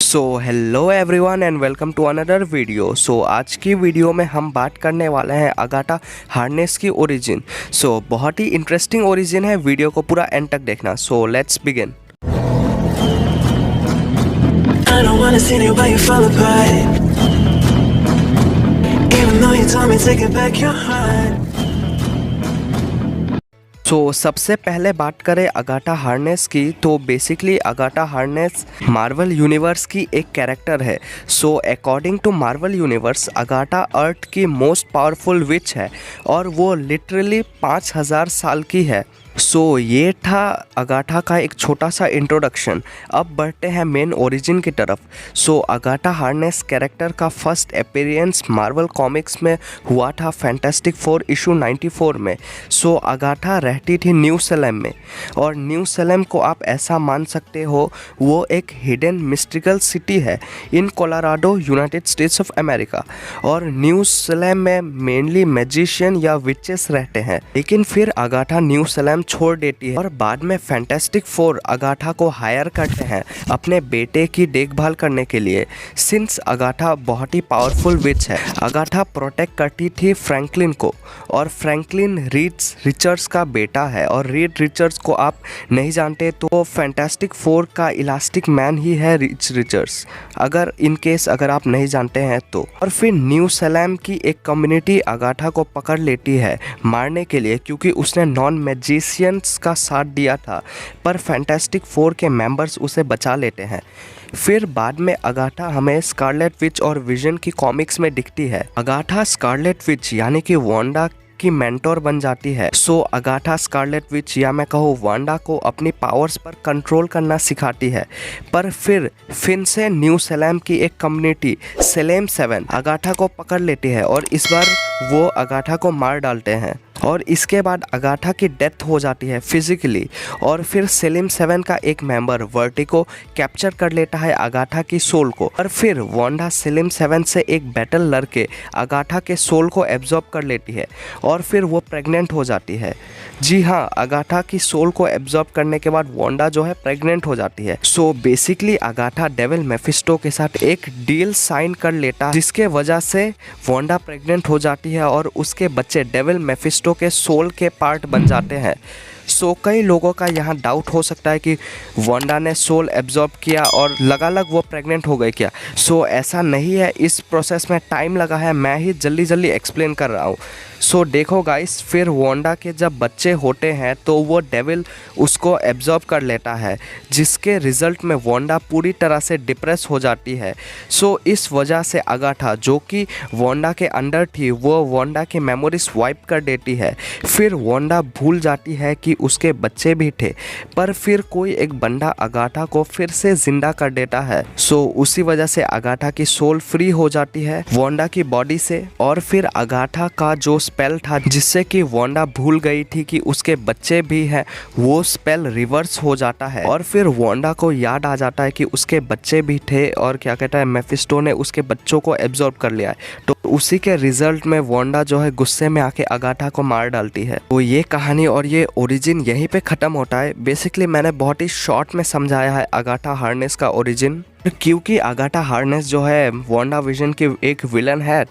So hello everyone and welcome to another video. आज की video में हम बात करने वाले हैं अगाथा हार्नेस की ओरिजिन। बहुत ही इंटरेस्टिंग ओरिजिन है, वीडियो को पूरा एंड तक देखना। Let's begin. I don't wanna see the way you fall apart. Even though you told me take it back your heart. सबसे पहले बात करें अगाथा हार्नेस की, तो basically Agatha Harkness Marvel universe की एक कैरेक्टर है। According to Marvel universe Agatha earth की मोस्ट पावरफुल विच है और वो लिटरली 5000 साल की है। ये था अगाथा का एक छोटा सा इंट्रोडक्शन। अब बढ़ते हैं मेन ओरिजिन की तरफ। अगाथा हार्नेस कैरेक्टर का फर्स्ट अपीयरेंस मार्वल कॉमिक्स में हुआ था फैंटास्टिक फोर इशू 94 में। अगाथा रहती थी न्यू सैलेम में, और न्यू सैलेम को आप ऐसा मान सकते हो वो एक हिडन मिस्टिकल सिटी है in Colorado, United States of America. और न्यू सैलेम में मेनली मैजिशियन या विचेस रहते हैं। लेकिन फिर अगाथा न्यू सैलेम छोड़ देती है और बाद में फैंटास्टिक फोर अगाथा को हायर करते हैं अपने बेटे की देखभाल करने के लिए। सिंस अगाथा बहुत ही पावरफुल विच है, अगाथा प्रोटेक्ट करती थी फ्रैंकलिन को, और फ्रैंकलिन रीड रिचर्ड्स का बेटा है। और रीड रिचर्ड्स को आप नहीं जानते तो फैंटास्टिक फोर का इलास्टिक मैन ही है रीड रिचर्ड्स, अगर आप नहीं जानते हैं तो। और फिर न्यू सैलेम की एक कम्युनिटी अगाथा को पकड़ लेती है मारने के लिए, क्योंकि उसने नॉन मैजिशियंस का साथ दिया था। पर फैंटास्टिक फोर के मेंबर्स उसे बचा लेते हैं। फिर बाद में अगाथा हमें स्कारलेट विच और विजन की कॉमिक्स में दिखती है। अगाथा स्कारलेट विच यानी कि वांडा की मेंटोर बन जाती है। अगाथा स्कारलेट विच या मैं कहूँ वांडा को अपनी पावर्स पर कंट्रोल करना सिखाती है। पर फिर से न्यू सैलेम की एक कम्युनिटी सैलेम 7 अगाथा को पकड़ लेती है, और इस बार वो अगाथा को मार डालते हैं। और इसके बाद अगाथा की डेथ हो जाती है फिजिकली, और फिर सैलेम 7 का एक मेंबर वर्टिगो कैप्चर कर लेता है अगाथा की सोल को। और फिर वांडा सैलेम 7 से एक बैटल लड़के अगाथा के सोल को एब्जॉर्ब कर लेती है, और फिर वो प्रेग्नेंट हो जाती है। जी हाँ, अगाथा की सोल को एब्जॉर्ब करने के बाद वांडा जो है प्रेग्नेंट हो जाती है। बेसिकली अगाथा डेविल मेफिस्टो के साथ एक डील साइन कर लेता है, जिसके वजह से वांडा प्रेग्नेंट हो जाती है और उसके बच्चे डेविल मेफिस्टो के सोल के पार्ट बन जाते हैं। कई लोगों का यहाँ डाउट हो सकता है कि वांडा ने सोल एब्जॉर्ब किया और लगालग वो प्रेग्नेंट हो गई क्या। ऐसा नहीं है, इस प्रोसेस में टाइम लगा है, मैं ही जल्दी एक्सप्लेन कर रहा हूँ। देखो गाइस, फिर वांडा के जब बच्चे होते हैं तो वो डेविल उसको एब्जॉर्ब कर लेता है, जिसके रिजल्ट में वांडा पूरी तरह से डिप्रेस हो जाती है। इस वजह से अगाथा जो कि वांडा के अंडर थी वो वांडा की मेमोरीज वाइप कर देती है। फिर वांडा भूल जाती है कि उसके बच्चे भी थे, पर फिर कोई एक बंदा अगाथा को फिर से जिंदा कर देता है। उसी वजह से अगाथा की सोल फ्री हो जाती है वांडा की बॉडी से। और फिर अगाथा का जो स्पेल था जिससे कि वांडा भूल गई थी कि उसके बच्चे भी हैं, वो स्पेल रिवर्स हो जाता है। और फिर वांडा को याद आ जाता है कि उसके बच्चे भी थे, और क्या कहता है मेफिस्टो ने उसके बच्चों को एब्जॉर्ब कर लिया है। तो उसी के रिजल्ट में वांडा जो है गुस्से में आके अगाथा को मार डालती है। तो ये कहानी और ये ओरिजिन यहीं पे ख़त्म होता है। बेसिकली मैंने बहुत ही शॉर्ट में समझाया है अगाथा हार्नेस का ओरिजिन, क्योंकि अगाथा हार्नेस जो है वांडा विजन की एक विलन है।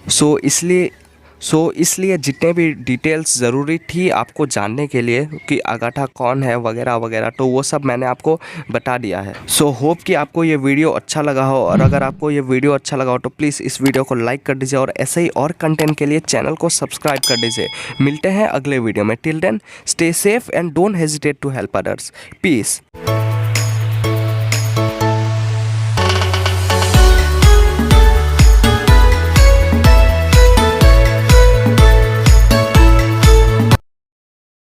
इसलिए जितने भी डिटेल्स ज़रूरी थी आपको जानने के लिए कि अगाथा कौन है वगैरह वगैरह, तो वो सब मैंने आपको बता दिया है। होप कि आपको ये वीडियो अच्छा लगा हो, और अगर आपको ये वीडियो अच्छा लगा हो तो प्लीज़ इस वीडियो को लाइक कर दीजिए, और ऐसे ही और कंटेंट के लिए चैनल को सब्सक्राइब कर दीजिए। मिलते हैं अगले वीडियो में। Till then stay safe and don't hesitate to help others. Piece.